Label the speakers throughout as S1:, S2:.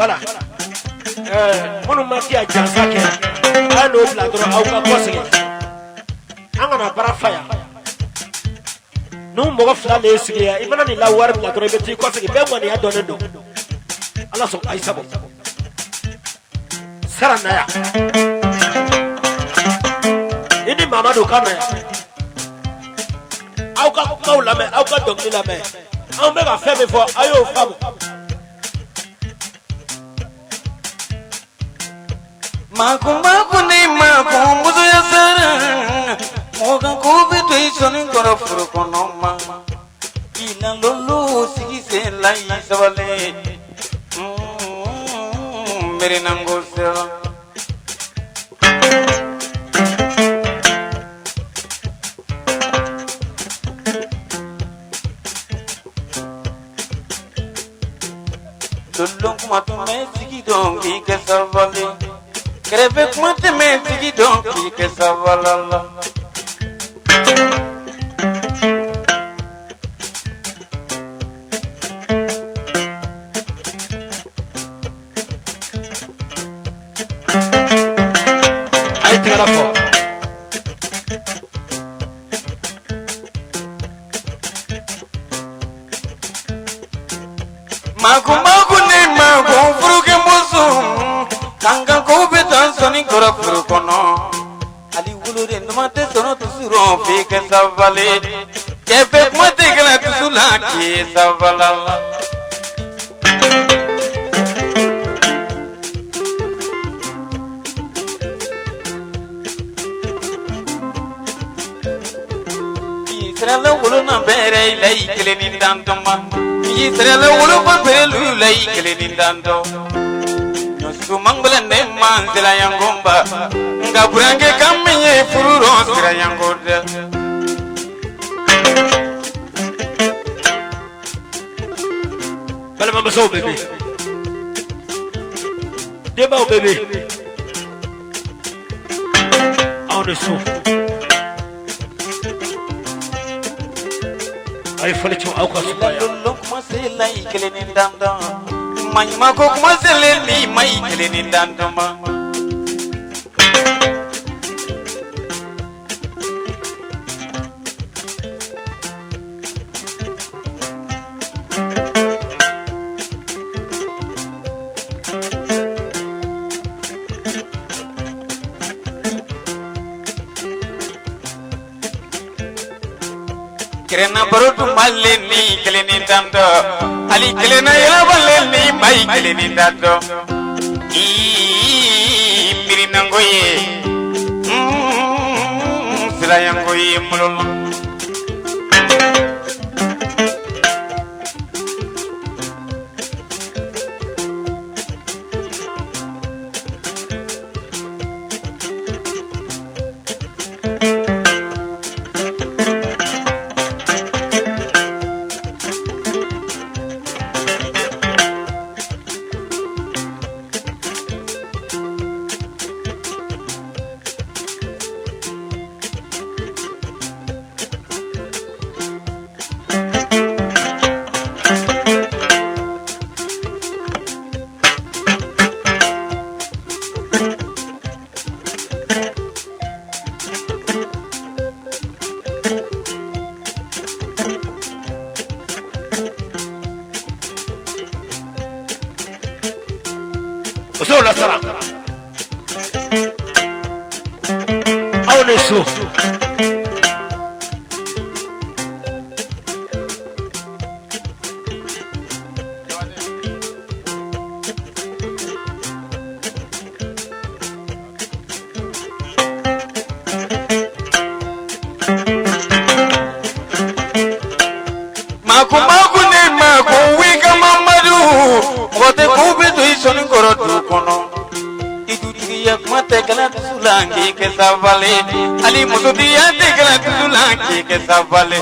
S1: voilà monu makia jansa ke ano bla dro awka kosige angana bara faya no mo fla le sige ya imana ni la war bla dro beti kosige be mo ni adone do ala so ay sabo sarana ya ini mama do kana ya awka ko la me awka dongni la me on me ga faire fo ayo famo
S2: maku ne maku muzo ya sara moga ko be to isoni koro furu kono ma ina lolo sigi se lai sabale mere nango sera lolo kuma to me sigi dongi ke sabale Creve quante menti di donchi che savalala
S1: Aí tem ela fora
S2: Maku ne maku fruge mozo Kanga ko be tan soni kora furu kono ali wulure ndumate sono tusuro fe ke savale kepe mate gala tusula ke savala Israela wulu na bere ilai kele ni dandoma Israela wulu pa bere lu ilai kele ni dando Sumangla ne manzela yangomba ngaburange kamenye fururo sira yangoda
S1: Bala mama so bébé Deba au bébé En dessous Ay fallait tu au quoi
S2: lolo kuma se lai kele ni danda Manyma ko kuma se le ni mai kele ni danda ma Kerana barutu malle ni kele ni danda Ali kelena ya balle ni mai keleni dado miri nangoye sila yangoye mulolo
S1: Solo la sala. Ahora eso.
S2: Maku ne maku wika mamadu Wote kubitu isoni korotu kono Idudiya kumate kala tusulangi ke savale Ali musudiya te kala tusulangi ke savale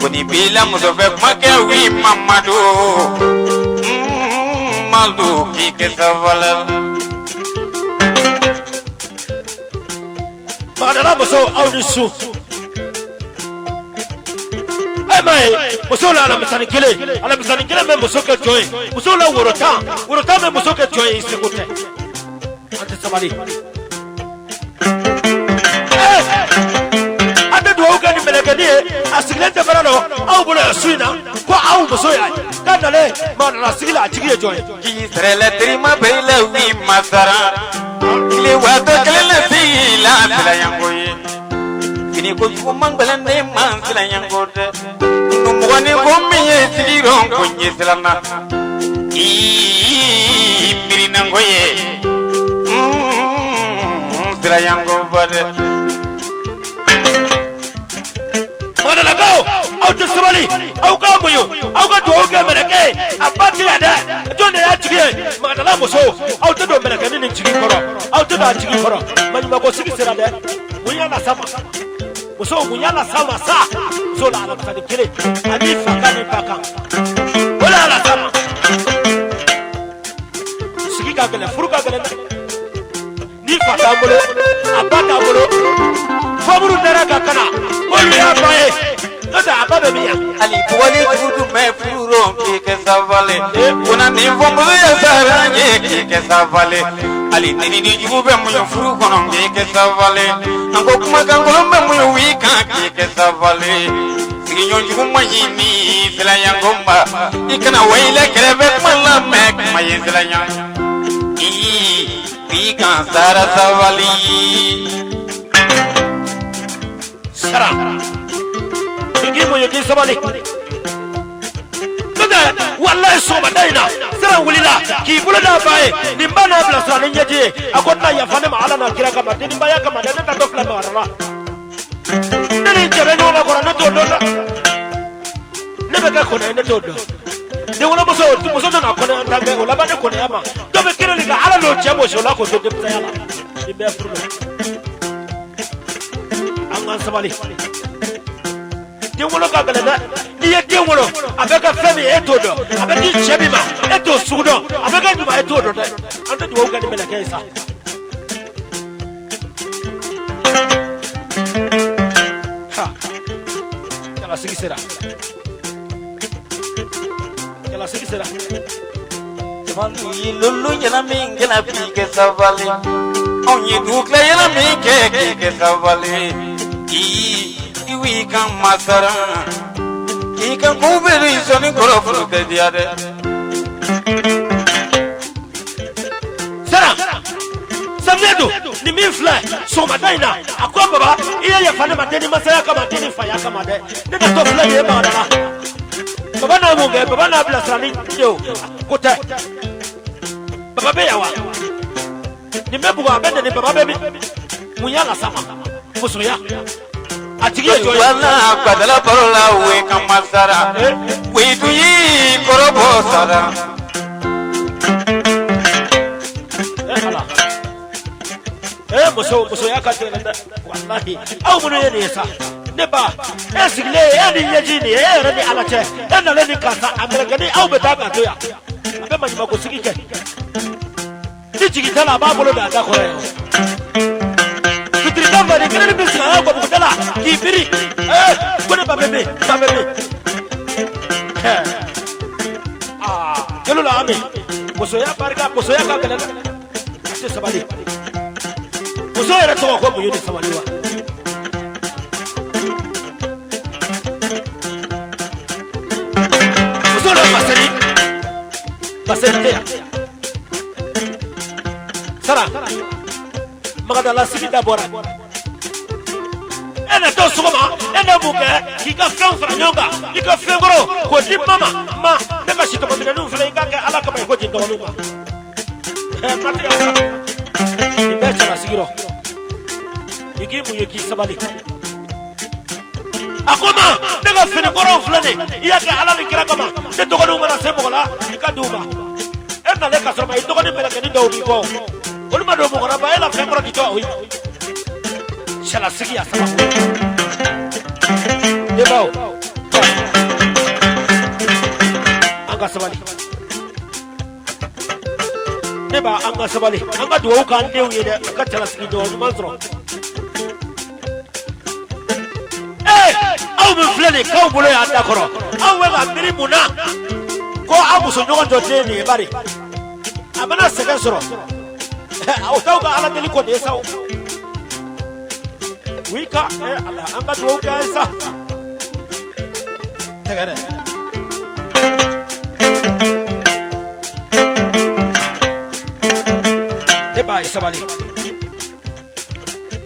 S2: Kuni bila musofe kumake wi mamadu Maldu ki ke savale
S1: Madara boso audisu mai muso la misani kele me muso ke joy muso la worota me muso ke joy isikote ante sabali ande do ga ni melekani asiglente baralo aw bolo suina ko aw muso ya kadale ma na sigila jigi joy
S2: ki srele trima bele wi masara ile wato kele sila sila yangoye kini ko kumang balande man sila yangote numwani ko miye sigiron ko nyislana mirina ngoye sila yango bade
S1: mana la go au to sabali au ka moyo au ka do ga meleke abati ada jonde ya jige mana la muso au to do meleke ni jigi koro au to da jigi koro mani ma ko sigi sira de munya na sama muso munya na sama sa so la la ka kire ani faka ni faka wala la sama sigi ka gele furu ka gele ni faka bolo abata bolo faburu dara ka kana olu ya bae nda ababe biya
S2: ali tuwali fudu me furo ke savale kuna ni fombo ya saranye ke savale ali nini ni jube mu furu kono ke savale ango kuma kango me mu wika ke savale sigi nyonji kuma yini sila yangomba ikana waile krebe mala me maye sila yang wika sara savali
S1: sara igi mo yogi sabali kada wallahi so badaina sara wulila ki bulada bae nimbana bla sara nyeje akonna ya fane ma ala na kira kama tini baya kama dana ta dokla ma warala nini jere no ma korana to do ne be ka kona ne to do de wala muso na kona ndange wala ba ne kona yama to be kire liga ala no chemo shola ko to de tsayala ibe furu angan sabali wolo ka galada iye den wolo abeka femi etodo abeki chebima eto sudo abeka nyuma etodo de ante do ga ni meleke isa ha kala sigisera
S2: Mandu lulu yana mingela pike savali onye dukla yana minke savali iwi kan masara ikan kuberi soni korofuru ke diade
S1: sara samedo ni mi fly so madaina akwa baba iye ya fane madeni masaya kama deni faya kama de ne da to fly ye ba dala baba na munge baba na bla sani yo kota baba be yawa ni mebu wa bende ni baba be munyala sama musuya atigiye joy
S2: wala kadala parola we kamasara we tuyi korobo sara
S1: muso ya ka tele wallahi au mun ne yesa ne ba esigle ya ni yeji ni ya rani alache dan le ni kasa amerika ni au beta ka to ya abe ma ko sigike ti jigitala ba bolo da ko re fitri kan ba ni kene bi sa ko ko dala ki biri ko ne ba bebe kelo la ame muso ya barka muso ya ka gala ate sabali muso ya to ko buyu ni sabali wa muso la basente sara magada la sibida bora ene to soma ene buke kika franfa nyonga kika fengoro ko di mama ma de ka shito mabina nu fle ngaka ala ka ko jindo nu ma mati ya ni becha la sigiro yiki sabali akoma de ka fene goro flane iya ka ala ni kira kama de to ko nu ma semo la ka duma ene le ka soma ito ko ni mera ke ni do ko oluma do mo ko ba ela fengoro di to shala sigi ya sama debao anga sabali deba anga sabali anga do kan de wi de ka shala sigi do manzro au aw min filɛ nin k'aw bolo y'a da kɔrɔ aw bɛ ka miiri mun na ko aw musoɲɔgɔn dɔ den nin ye bari a bɛna sɛgɛn sɔrɔ aw t'aw ka ala deli kɔni ye sa oui ka ala an ka dugawu kɛ a ye sa tɛgɛ dɛ ne b'a ye sabali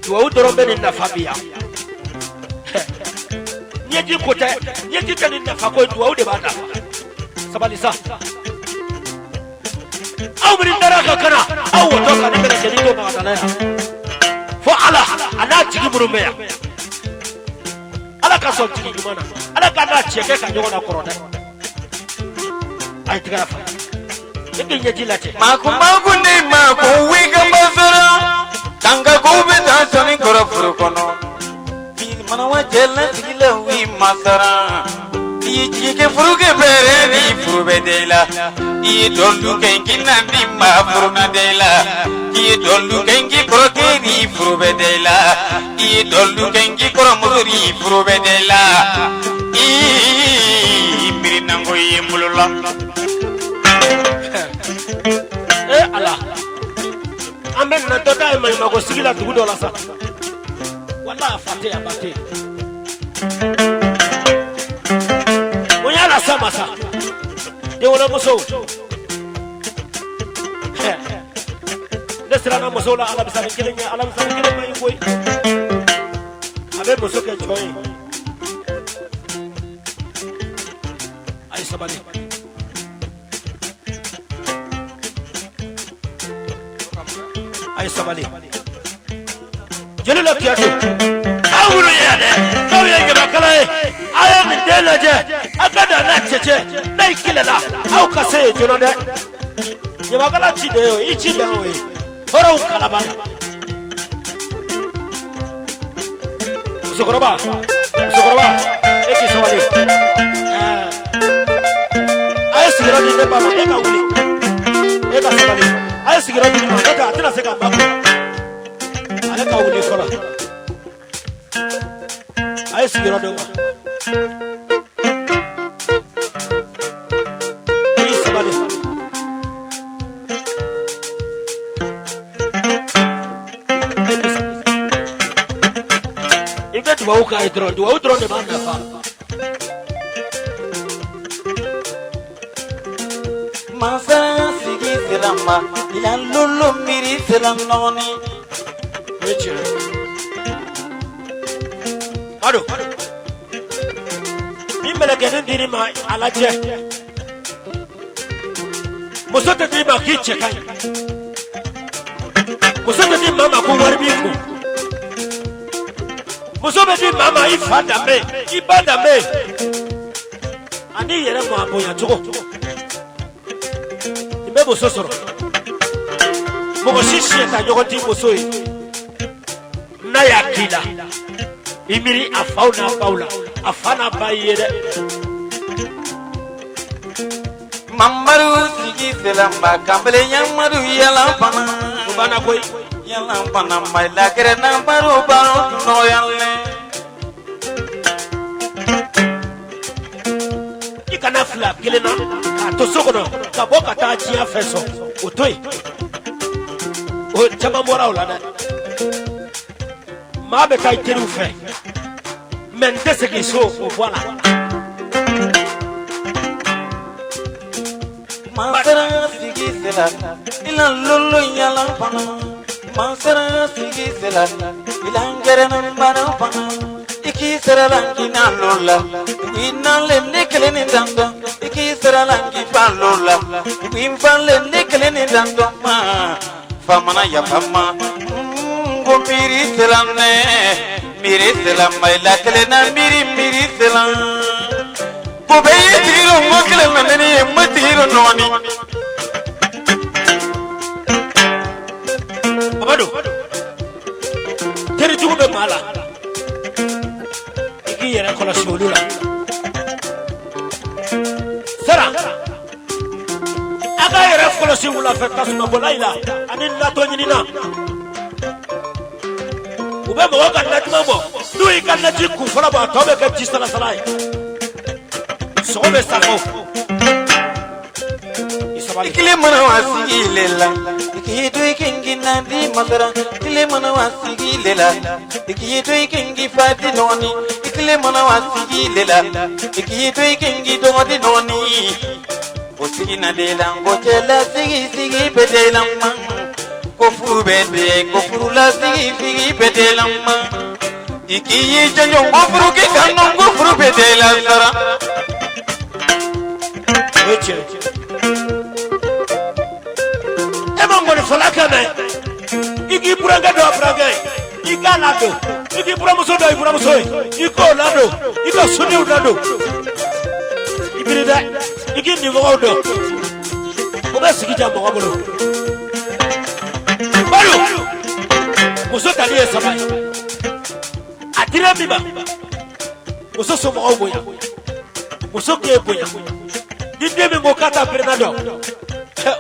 S1: duwawu dɔrɔn bɛ nin nafa bi yan ɲɛji ko tɛ ɲɛji tɛ nin nafa ko ye duwawu de b'a nafa sabali sa aw bɛ nin dara ka kana aw wɔtɔ ka ne bɛ lajɛlen to magadala yan fo ala a n'a jigi minnu bɛ yan ala ka sɔn jigi ɲuman na ala ka n'a cɛ kɛ ka ɲɔgɔn na kɔrɔ dɛ a ye tigɛ fa e bɛ ɲɛji lajɛ
S2: maku ni maku wika basura tanga ko bɛ taa sɔnni kɔrɔ foro kɔnɔ mana wa jɛla sigila wi masara i ye jigi furu kɛ bɛrɛ ni furu bɛ de la i ye dɔndu kɛ n k'i na ni ma furu na de la i ye dɔndu kɛ n k'i kɔrɔ kɛ ni furu bɛ de la i ye dɔndu kɛ n k'i kɔrɔ muso ni furu bɛ de la miiri nango ye n bolo la.
S1: ala an bɛ na dɔ da ye maɲumanko sigi la dugu dɔ la sa wala a fa tɛ a ba tɛ mun y'a la sa masa denwolomuso ne siranna musow la alamisani kelen ɲɛ alamisani kelen man ɲi koyi a bɛ muso kɛ jɔn ye a ye sabali a ye sabali jeli la kiyatu aw wulu ye dɛ aw ye ɲamakala ye a ye nin den lajɛ a ka da n'a cɛcɛ n'a yi kɛlɛla aw ka se yen joona dɛ ɲamakala ci de ye o i ci dan o ye hɔrɔnw kalaba musokɔrɔba e k'i sabali a ye sigiyɔrɔ di ne ba ma e ka wuli e ka sabali a ye sigiyɔrɔ di ne ma n'o tɛ a tɛna se ka ba kun ale ka wuli fɔlɔ a ye sigiyɔrɔ dɔ ma i y'i sabali i bɛ dugawu k'a ye dɔrɔn dugawu dɔrɔn de b'a nafa
S2: Masaya sigi selama yan lolo miri selam noni
S1: ado ni melekeni diri ma alajɛ muso tɛ di ma k'i cɛ ka ɲi muso tɛ di maa ma ko wari b'i kun muso bɛ di maa ma i fa danbe i ba danbe ani i yɛrɛ ma bonya cogo i bɛ muso sɔrɔ mɔgɔ si siɲɛ ta ɲɔgɔn ti muso ye n'a y'a k'i la i miiri a faw n'a baw la a fa n'a ba i ye dɛ
S2: Mamaru sigi selamba kambele yamadu yalan fana
S1: o banna koyi
S2: yalan fana mai lagere na baro baro no yalle
S1: i kana fila kelen na k'a to so kɔnɔ ka bɔ ka taa diɲɛ fɛn sɔn o to yen o caman bɔra o la dɛ maa bɛ taa i teriw fɛ mɛ n tɛ segin so o bɔ a la
S2: Masara sigi sela ila lolo yalan fana Masara sigi sela ila ngere na baro fana iki sera langi na lola ina le ne kele ni dando iki sera langi fa lola in fa le ne kele ni dando ma famana ya fama go miri selane miri selam mai la kele na miri selam ko be tiro mo kele na ne ma tiro noni
S1: Abado teri jugu bɛ maa la i k'i yɛrɛ kɔlɔsi olu la sera a k'a yɛrɛ kɔlɔsi wulafɛ tasumabɔlayi la ani natɔ ɲinina u bɛ mɔgɔ ka najuman bɔ n'u y'i ka naji kun fɔlɔ bɔ a tɔ bɛ kɛ ji salasala ye sogo bɛ sa ko
S2: kile mana wasigi lela ikido ikingi nandi masara kile mana wasigi lela ikido ikingi fati noni kile mana wasigi lela ikido ikingi dongodi noni osigi na lela ngojela sigi bedela ma ko furu la sigi bedela ma ikiyi janyo ngofuru ke kanu ngofuru bedela sara
S1: Emangoni falakane iki buranga do buranga ika lado iki buramuso do iburamuso iko lado iko suni lado ibirida iki nivo do oba sikija mo ngabolo balu muso tali esabai atira biba muso so mo oboya muso ke boya dindeme mo kata bernado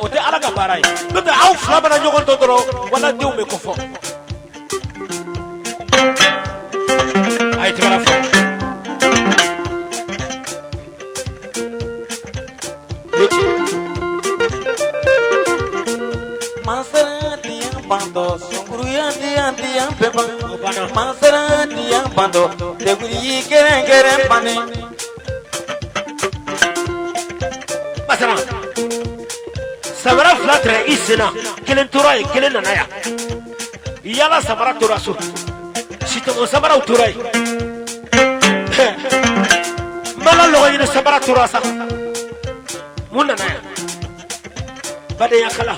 S1: o te ala ka baara ye n'o tɛ aw fila mana ɲɔgɔn dɔn dɔrɔn wala denw bɛ kɔfɔ a ye tɛgɛra fɔ
S2: masara diyan bando sunguruya diyan bɛɛ ban masara diyan bando deguli gɛrɛn bane
S1: masara samara fila tere i senna kelen tora ye kelen nana yan yala samara tora so sitɔgɔ samaraw tora ye mala lɔgɔ ɲini samara tora sa mun nana yan badenya kala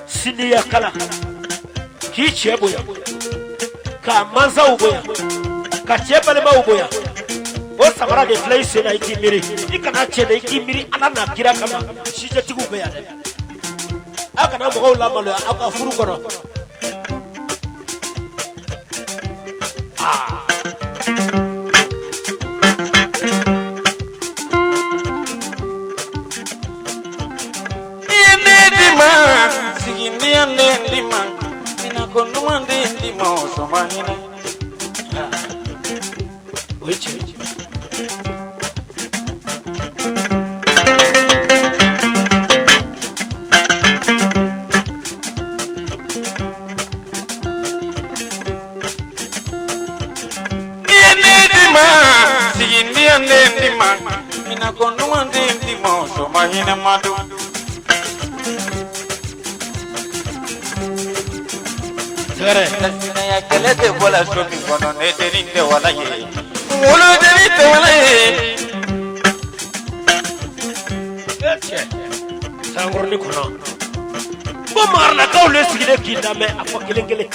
S1: sindiya kala k'i cɛ bonya ka mansaw bonya ka cɛ balimaw bonya o samara de filɛ i senna i k'i miiri i kana cɛ dɛ i k'i miiri ala n'a kira kama sijɛtigiw bɛ yan dɛ aw kana mɔgɔw lamaloya aw ka furu kɔnɔ
S2: Ndima mina konuma ndima osomahina
S1: oiche
S2: ndima mina konuma ndima osomahina madu Nasina ya kelete bola shoki kono ne derinde wala ye wolo derinde wala ye
S1: eche sangor ni kono bo marna kawle sigide kinda me afo kelengele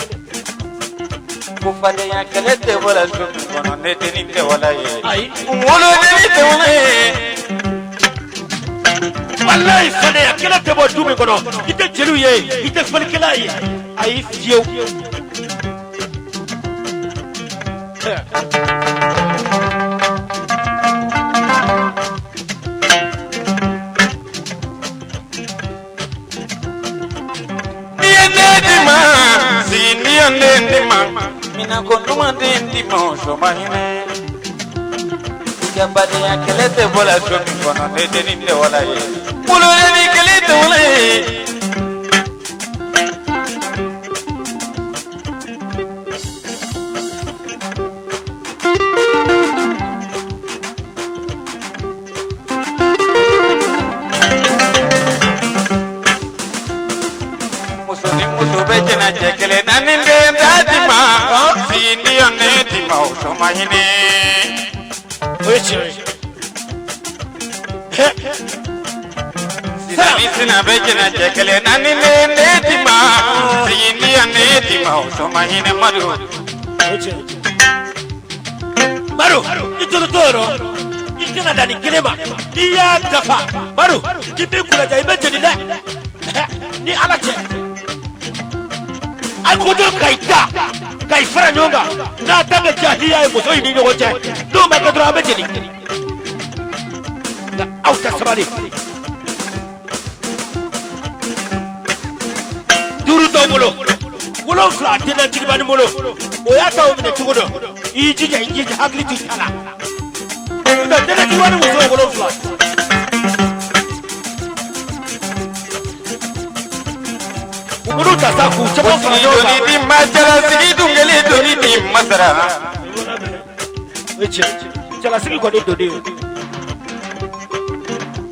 S2: ko fade ya kelete bola shoki kono ne derinde wala ye
S1: ai
S2: wolo derinde wala ye
S1: wallahi fade ya kelete bo dumi kono ite jelu ye ite falkela ye ai fiyo
S2: mina konuma ndima osomahine jambade ya kelete bola shoki kono ne derinde wala ye wolo derinde kelete wala ye Jekele naninde dadima sini one dima osomahine
S1: oiche
S2: sina bejena jekele naninde dima sini one dima osomahine maru
S1: oiche maru itoro toro ikena dani kilema iya dafa maru kibi kula jai bejeni da ni alache Akodo kaita kai fara nyonga na tanga jahiliya e muso ini nyogo che do ma kadra abetini na auta sabali duru do molo wolo fla tena tigibani molo o ya tawo mine tugodo i jija hakili to ala da dana ti wani muso wolo fla uru ta sa ku chaba fa yo
S2: doni di majala sigi dungele doni di masara
S1: eche chala sigi ko do de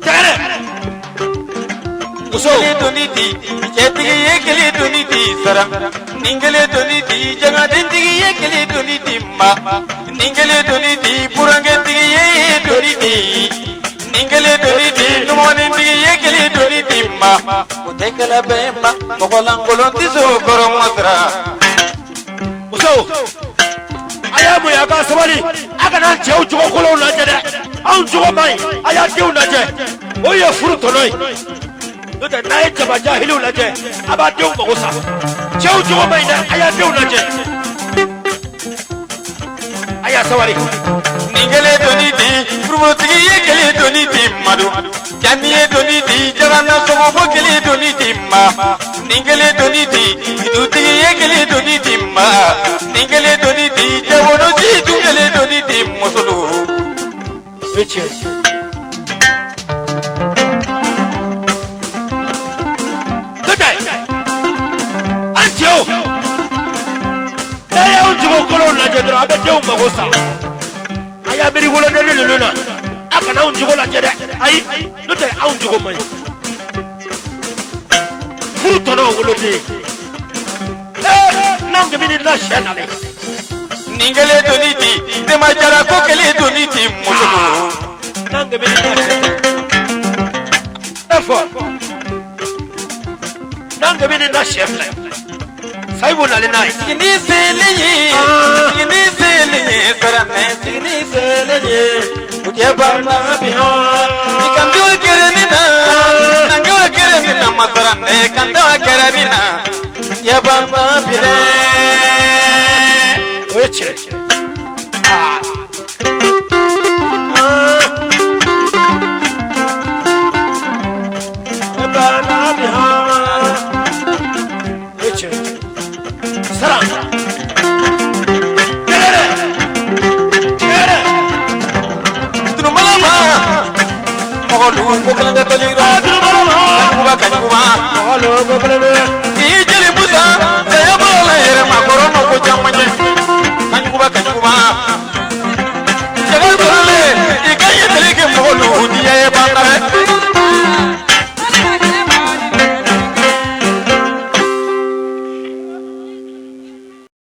S1: tare muso
S2: doni di jetigi yekele doni di sara ningele doni di jaga dindigi yekele doni di ma ningele doni di purange digi ye doni di ningele doni di numoni digi yekele doni di ma utekala bema mokolangolo tiso koro masara
S1: muso aya mu ya ka sabali aka nan jew jogo kolo na jede an jogo mai aya dew na je o ye furu tonoi do da nay jaba jahilu na je aba dew ba ko sa jew jogo mai na aya dew na je aya sabali
S2: ningele doni di promotigi yekele doni di madu jamiye doni di jarana sogo bokele doni di ma ningele doni di idutigi yekele doni di ma ningele doni di jawono di dungele doni di musulu
S1: eche dai an jew aya un jogo kolo na je dro abe dew ba ko sa aya beri wolo de leluna aka na un jogo la je de ai do te a un jogo mai furu tono wolo de nam ke bini la shana le
S2: ningele doni di de majara ko kele doni di musulu
S1: nam ke bini la shana efo nam ke bini la shana sai bona le nai
S2: sigini selenye sarame sigini selenye uje barna biha ikandu kerenina nangu kerenina masarane kandu kerenina ya barna bire
S1: oche barna biha oche sara
S2: Mogolu ko kala de toliro, kuba kanyuma,
S1: Hello,